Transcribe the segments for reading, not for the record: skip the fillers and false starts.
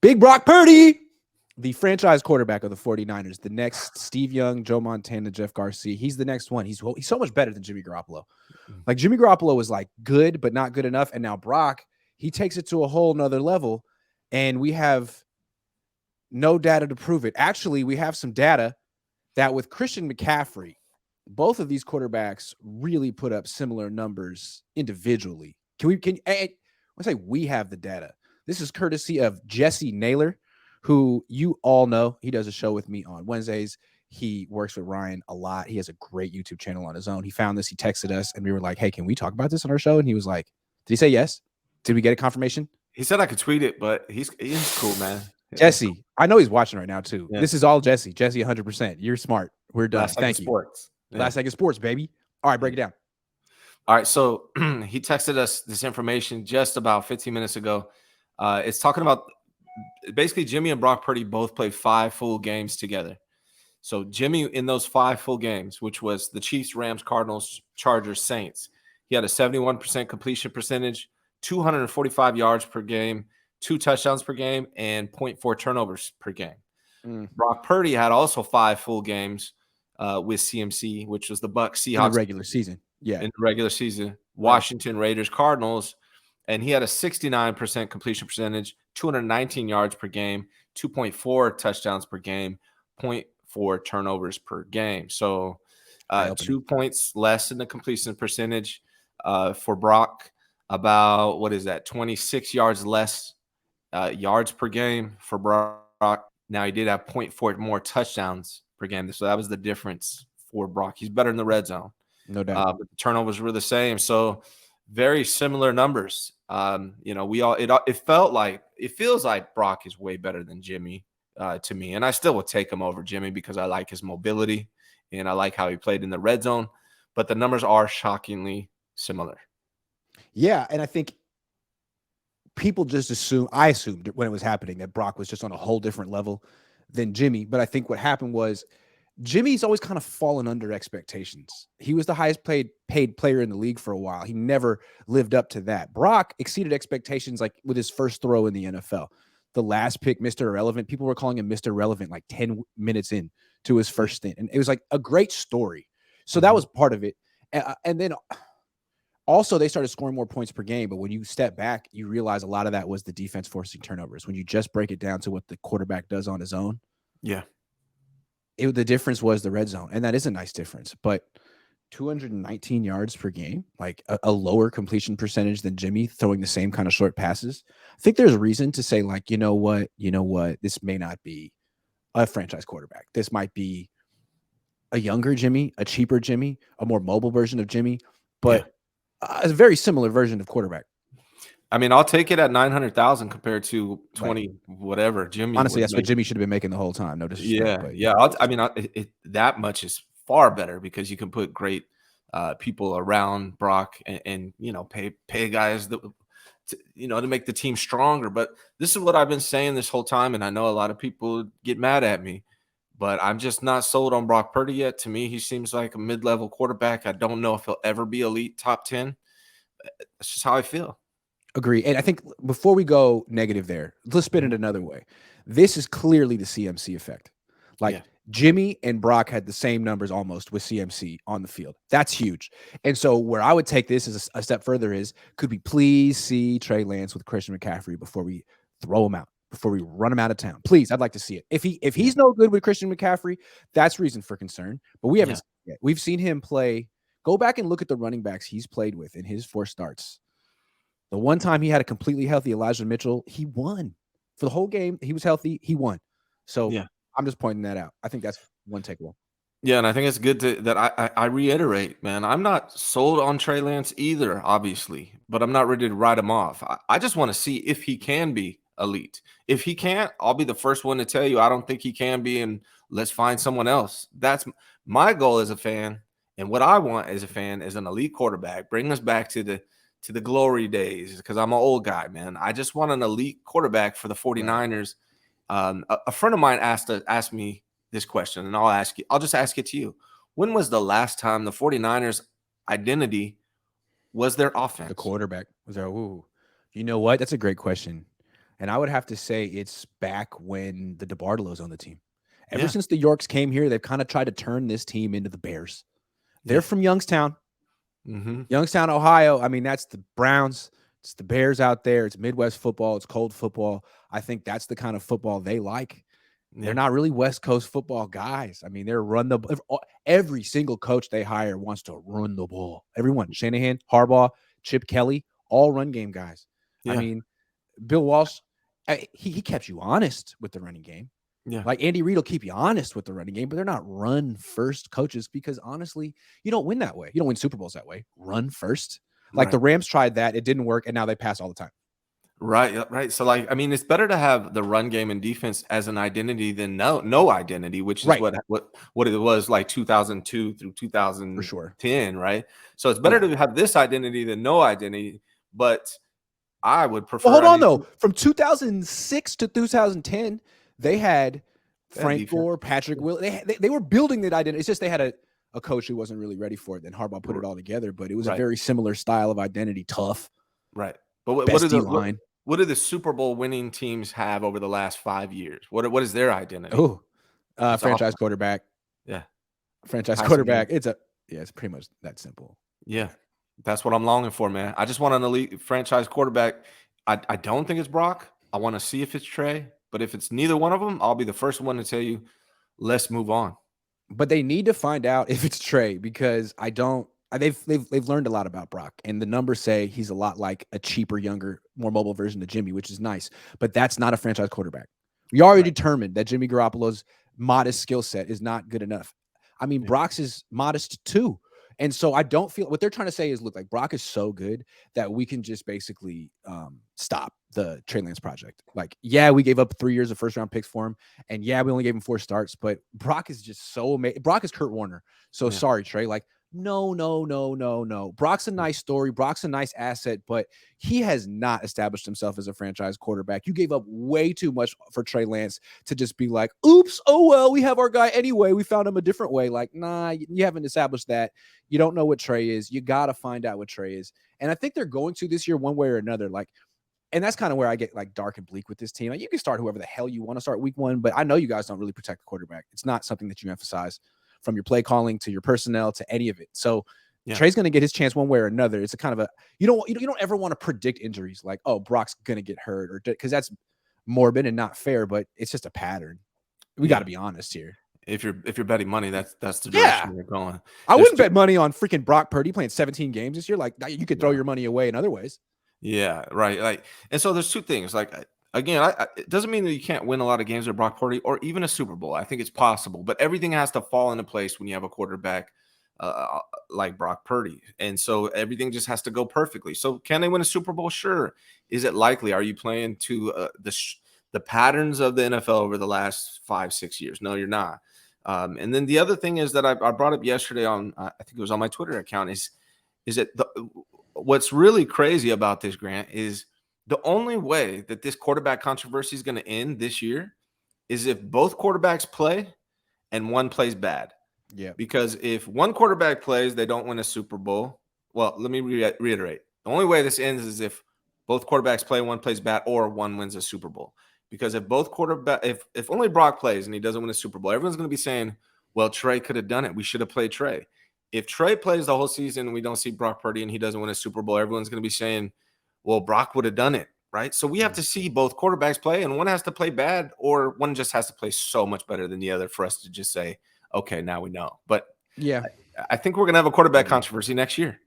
Big Brock Purdy, the franchise quarterback of the 49ers, the next Steve Young, Joe Montana, Jeff Garcia. He's the next one. He's so much better than Jimmy Garoppolo. Like Jimmy Garoppolo was like good, but not good enough. And now Brock, he takes it to a whole nother level. And we have no data to prove it. Actually, we have some data that with Christian McCaffrey, both of these quarterbacks really put up similar numbers individually. I say we have the data. This is courtesy of Jesse Naylor, who you all know. He does a show with me on Wednesdays. He works with Ryan a lot. He has a great YouTube channel on his own. He found this. He texted us, and we were like, hey, can we talk about this on our show? And he was like, did he say yes? Did we get a confirmation? He said I could tweet it, but he's cool, man. Jesse, I know he's watching right now, too. Yeah. This is all Jesse. Jesse, 100%. You're smart. We're done. Thank you. Sports. Yeah. Last Second Sports, baby. All right, break it down. All right, so he texted us this information just about 15 minutes ago. It's talking about basically Jimmy and Brock Purdy both played 5 full games together. So Jimmy in those 5 full games, which was the Chiefs, Rams, Cardinals, Chargers, Saints, he had a 71% completion percentage, 245 yards per game, 2 touchdowns per game, and 0.4 turnovers per game. Brock Purdy had also 5 full games with CMC, which was the Bucs, Seahawks. In the regular season. Yeah. In the regular season. Washington, Raiders, Cardinals. And he had a 69% completion percentage, 219 yards per game, 2.4 touchdowns per game, 0.4 turnovers per game. So 2 points less in the completion percentage for Brock. About, 26 yards less yards per game for Brock. Now, he did have 0.4 more touchdowns per game. So that was the difference for Brock. He's better in the red zone. No doubt. But the turnovers were the same. So very similar numbers. It feels like Brock is way better than Jimmy to me. And I still would take him over Jimmy because I like his mobility and I like how he played in the red zone. But the numbers are shockingly similar. Yeah, and I think people just I assumed when it was happening that Brock was just on a whole different level than Jimmy. But I think what happened was Jimmy's always kind of fallen under expectations. He was the highest paid player in the league for a while. He never lived up to that. Brock exceeded expectations like with his first throw in the NFL. The last pick, Mr. Irrelevant, people were calling him Mr. Relevant like 10 minutes in to his first stint. And it was like a great story. So that was part of it. And then also they started scoring more points per game. But when you step back, you realize a lot of that was the defense forcing turnovers. When you just break it down to what the quarterback does on his own. Yeah. The difference was the red zone, and that is a nice difference. But 219 yards per game, like a lower completion percentage than Jimmy throwing the same kind of short passes. I think there's reason to say, like, you know what, this may not be a franchise quarterback. This might be a younger Jimmy, a cheaper Jimmy, a more mobile version of Jimmy, but a very similar version of quarterback. I mean, I'll take it at 900,000 compared to 20 whatever Jimmy. Honestly, that's what Jimmy should have been making the whole time. No disrespect. That much is far better because you can put great people around Brock and pay guys to make the team stronger. But this is what I've been saying this whole time, and I know a lot of people get mad at me, but I'm just not sold on Brock Purdy yet. To me, he seems like a mid-level quarterback. I don't know if he'll ever be elite top 10. That's just how I feel. Agree. And I think before we go negative there, let's spin it another way. This is clearly the CMC effect. Jimmy and Brock had the same numbers almost with CMC on the field. That's huge. And so where I would take this as a step further is, could we please see Trey Lance with Christian McCaffrey before we throw him out, before we run him out of town? Please, I'd like to see it. If he's no good with Christian McCaffrey, that's reason for concern. But we haven't seen it yet. We've seen him play. Go back and look at the running backs he's played with in his 4 starts. The one time he had a completely healthy Elijah Mitchell, he won. For the whole game, he was healthy, he won. So I'm just pointing that out. I think that's one takeaway. Yeah, and I think it's good that I reiterate, man, I'm not sold on Trey Lance either, obviously, but I'm not ready to write him off. I just want to see if he can be elite. If he can't, I'll be the first one to tell you I don't think he can be, and let's find someone else. That's my goal as a fan, and what I want as a fan is an elite quarterback. Bring us back to the glory days, because I'm an old guy, man. I just want an elite quarterback for the 49ers. A friend of mine asked me this question, and I'll just ask it to you. When was the last time the 49ers identity was their offense? The quarterback was there. Ooh, you know what? That's a great question. And I would have to say it's back when the DeBartolos on the team. Ever Yeah. since the Yorks came here, they've kind of tried to turn this team into the Bears. They're Yeah. from Youngstown, Mm-hmm. Ohio. I mean, that's the Browns. It's the Bears out there. It's Midwest football. It's cold football. I think that's the kind of football they like. They're Yeah. not really West Coast football guys. I mean, they're every single coach they hire wants to run the ball. Everyone, Shanahan, Harbaugh, Chip Kelly, all run game guys. I Yeah. mean, Bill Walsh, he kept you honest with the running game. Yeah. Like Andy Reid will keep you honest with the running game, but they're not run first coaches because honestly, you don't win that way. You don't win Super Bowls that way. Run first. Like the Right. Rams tried that, it didn't work, and now they pass all the time. Right. Right. So, like, I mean, it's better to have the run game and defense as an identity than no identity, which is Right. what it was like 2002 through For sure. 2010. Right. So it's better to have this identity than no identity. But I would prefer. Well, hold on though. From 2006 to 2010, they had Frank defense. Gore, Patrick Will. They were building that identity. It's just they had a coach who wasn't really ready for it. Then Harbaugh put it all together, but it was a very similar style of identity. Tough. Right. But what do the Super Bowl winning teams have over the last 5 years? What is their identity? Oh, franchise quarterback. Yeah. Franchise quarterback. It's pretty much that simple. Yeah. That's what I'm longing for, man. I just want an elite franchise quarterback. I don't think it's Brock. I want to see if it's Trey. But if it's neither one of them, I'll be the first one to tell you, let's move on. But they need to find out if it's Trey because they've learned a lot about Brock, and the numbers say he's a lot like a cheaper, younger, more mobile version of Jimmy, which is nice. But that's not a franchise quarterback. We already determined that Jimmy Garoppolo's modest skill set is not good enough. I mean, Brock's is modest too. And so I don't feel what they're trying to say is, look, like Brock is so good that we can just basically stop the Trey Lance project. Like, yeah, we gave up 3 years of first round picks for him. And yeah, we only gave him 4 starts, but Brock is just so amazing. Brock is Kurt Warner. So sorry, Trey. Like, no. Brock's a nice story. Brock's a nice asset, but he has not established himself as a franchise quarterback. You gave up way too much for Trey Lance to just be like, oops, oh, well, we have our guy anyway. We found him a different way. Like, nah, you haven't established that. You don't know what Trey is. You got to find out what Trey is. And I think they're going to this year one way or another. Like, and that's kind of where I get like dark and bleak with this team. Like, you can start whoever the hell you want to start week 1, but I know you guys don't really protect the quarterback. It's not something that you emphasize from your play calling to your personnel to any of it. So Trey's going to get his chance one way or another. It's a kind of you don't ever want to predict injuries like, oh, Brock's going to get hurt, or because that's morbid and not fair, but it's just a pattern. We got to be honest here. If you're betting money, that's the direction you're going. I wouldn't bet money on freaking Brock Purdy playing 17 games this year. Like, you could throw your money away in other ways. Yeah, right. Like, and so there's two things. Like, again, it doesn't mean that you can't win a lot of games with Brock Purdy or even a Super Bowl. I think it's possible, but everything has to fall into place when you have a quarterback like Brock Purdy. And so everything just has to go perfectly. So can they win a Super Bowl? Sure. Is it likely? Are you playing to the patterns of the NFL over the last 5-6 years? No, you're not. And then the other thing is that I brought up yesterday on, I think it was on my Twitter account, is that what's really crazy about this, Grant, is the only way that this quarterback controversy is going to end this year is if both quarterbacks play and one plays bad. Yeah. Because if one quarterback plays, they don't win a Super Bowl. Well, let me reiterate. The only way this ends is if both quarterbacks play, one plays bad, or one wins a Super Bowl. Because if only Brock plays and he doesn't win a Super Bowl, everyone's going to be saying, well, Trey could have done it. We should have played Trey. If Trey plays the whole season and we don't see Brock Purdy and he doesn't win a Super Bowl, everyone's going to be saying, well, Brock would have done it, right? So we have to see both quarterbacks play, and one has to play bad or one just has to play so much better than the other for us to just say, okay, now we know. But yeah, I think we're going to have a quarterback controversy next year.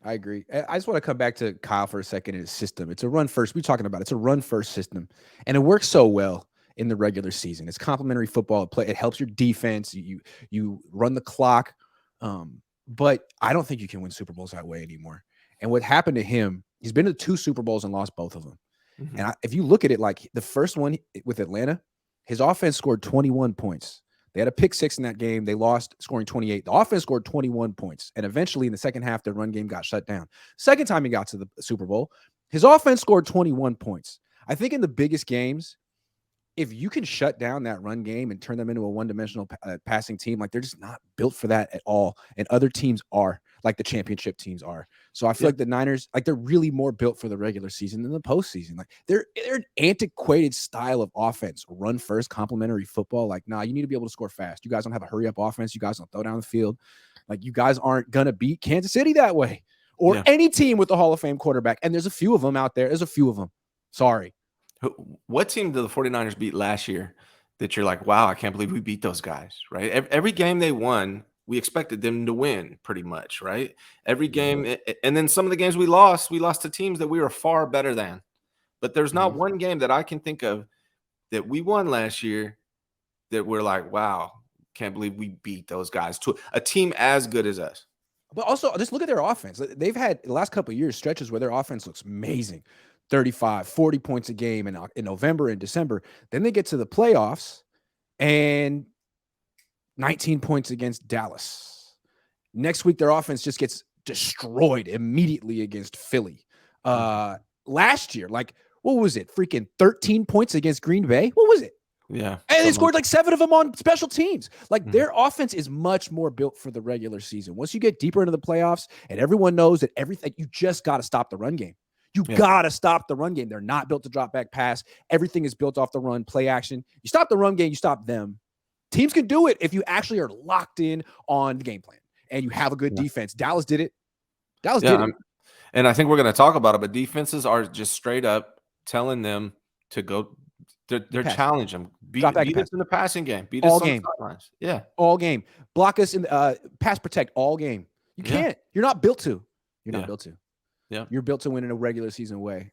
I agree. I just want to come back to Kyle for a second in his system. It's a run first. We're talking about it's a run first system, and it works so well in the regular season. It's complementary football. It helps your defense. You run the clock, but I don't think you can win Super Bowls that way anymore. And what happened to him? He's been to 2 Super Bowls and lost both of them. Mm-hmm. And if you look at it, like the first one with Atlanta, his offense scored 21 points. They had a pick 6 in that game. They lost, scoring 28. The offense scored 21 points. And eventually in the second half, the run game got shut down. Second time he got to the Super Bowl, his offense scored 21 points. I think in the biggest games, if you can shut down that run game and turn them into a one-dimensional passing team, like they're just not built for that at all. And other teams are. like the championship teams are. So I feel Yeah. like the Niners, like they're really more built for the regular season than the postseason. Like they're an antiquated style of offense, run first, complementary football. Like, nah, you need to be able to score fast. You guys don't have a hurry up offense. You guys don't throw down the field. Like you guys aren't gonna beat Kansas City that way, or any team with a Hall of Fame quarterback. And there's a few of them out there. There's a few of them. Sorry. What team did the 49ers beat last year that you're like, wow, I can't believe we beat those guys, right? Every game they won, we expected them to win pretty much, right? Every game. And then some of the games we lost to teams that we were far better than. But there's not one game that I can think of that we won last year that we're like, wow, can't believe we beat those guys to a team as good as us. But also, just look at their offense. They've had the last couple of years stretches where their offense looks amazing. 35, 40 points a game in November and December. Then they get to the playoffs and 19 points against Dallas. Next week, their offense just gets destroyed immediately against Philly. Last year, like, what was it? Freaking 13 points against Green Bay? What was it? Yeah. And they scored like 7 of them on special teams. Like their offense is much more built for the regular season. Once you get deeper into the playoffs and everyone knows that everything, you just got to stop the run game. You got to stop the run game. They're not built to drop back pass. Everything is built off the run, play action. You stop the run game, you stop them. Teams can do it if you actually are locked in on the game plan and you have a good defense. Dallas did it. Dallas did it. And I think we're going to talk about it, but defenses are just straight up telling them to go. They're challenging them. Beat us in the passing game. Beat us all on game. the sidelines. Yeah. All game. Block us in pass protect all game. You can't. You're not built to. You're not built to. Yeah. You're built to win in a regular season way.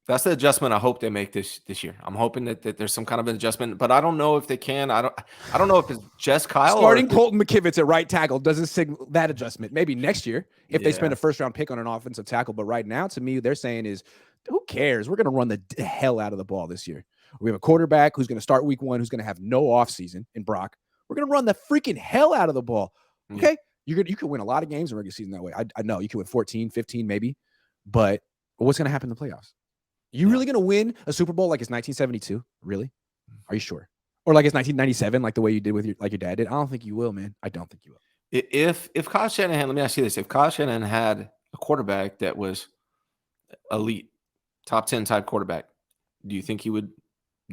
That's the adjustment I hope they make this year. I'm hoping that there's some kind of an adjustment, but I don't know if they can. I don't know if it's just Kyle. Starting Colton McKivitz at right tackle doesn't signal that adjustment. Maybe next year if they spend a first-round pick on an offensive tackle. But right now, to me, they're saying is, who cares? We're going to run the hell out of the ball this year. We have a quarterback who's going to start week 1, who's going to have no offseason in Brock. We're going to run the freaking hell out of the ball. Okay? You can win a lot of games in regular season that way. I know you can win 14, 15 maybe, but what's going to happen in the playoffs? You really going to win a Super Bowl like it's 1972? Really? Are you sure? Or like it's 1997, like the way you did with your dad did? I don't think you will, man. I don't think you will. If Kyle Shanahan, let me ask you this: if Kyle Shanahan had a quarterback that was elite, top 10 type quarterback, do you think he would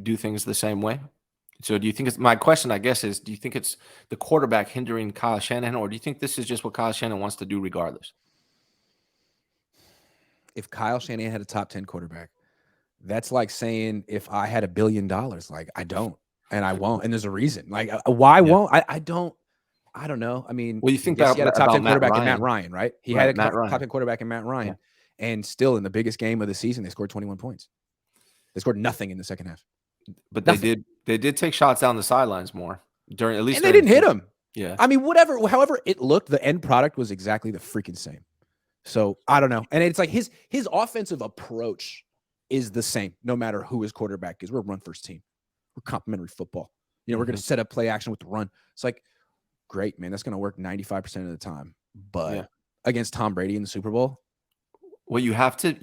do things the same way? So do you think my question, I guess, is, do you think it's the quarterback hindering Kyle Shanahan, or do you think this is just what Kyle Shanahan wants to do regardless? If Kyle Shanahan had a top 10 quarterback, that's like saying if I had $1 billion, like I don't, and I won't. And there's a reason. Like, why won't I don't know. I mean, well, you think he had a top 10 quarterback in Matt Ryan, right? He had a top 10 quarterback in Matt Ryan. And still in the biggest game of the season, they scored 21 points. They scored nothing in the second half. But they did take shots down the sidelines more during, at least. And they didn't hit him. Yeah. I mean, however it looked, the end product was exactly the freaking same. So I don't know. And it's like his offensive approach is the same no matter who his quarterback is. We're a run first team. We're complementary football. We're going to set up play action with the run. It's like, great, man. That's going to work 95% of the time. But against Tom Brady in the Super Bowl, well, you have to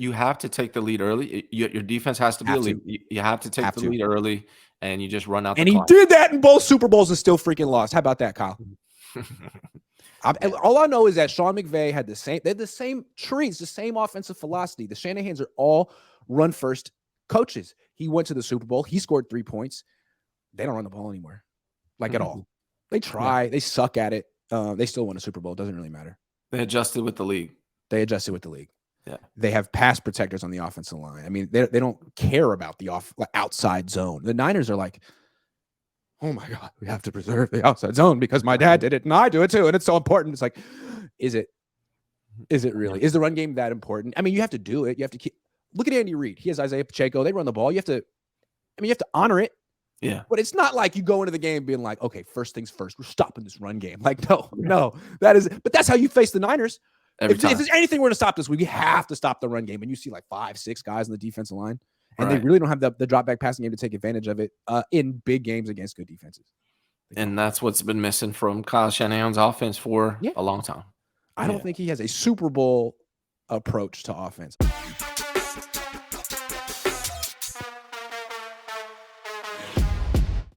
take the lead early. Your defense has to be elite. You have to take the lead early, and you just run out the clock. And he did that in both Super Bowls and still freaking lost. How about that, Kyle? All I know is that Sean McVay had the same trees, the same offensive philosophy. The Shanahans are all run first coaches. He went to the Super Bowl. He scored 3 points. They don't run the ball anymore, at all. They try. They suck at it. They still won a Super Bowl. It doesn't really matter. They adjusted with the league. Yeah. They have pass protectors on the offensive line. I mean, they don't care about the outside zone. The Niners are like, oh my God, we have to preserve the outside zone because my dad did it and I do it too. And it's so important. It's like, is it really? Is the run game that important? I mean, you have to do it. You have to look at Andy Reid. He has Isaiah Pacheco. They run the ball. You have to honor it. Yeah. But it's not like you go into the game being like, okay, first things first, we're stopping this run game. Like, no, but that's how you face the Niners. If there's anything we're going to stop this week, we have to stop the run game. And you see like 5, 6 guys on the defensive line, and they really don't have the drop back passing game to take advantage of it in big games against good defenses. And that's what's been missing from Kyle Shanahan's offense for a long time. I don't think he has a Super Bowl approach to offense.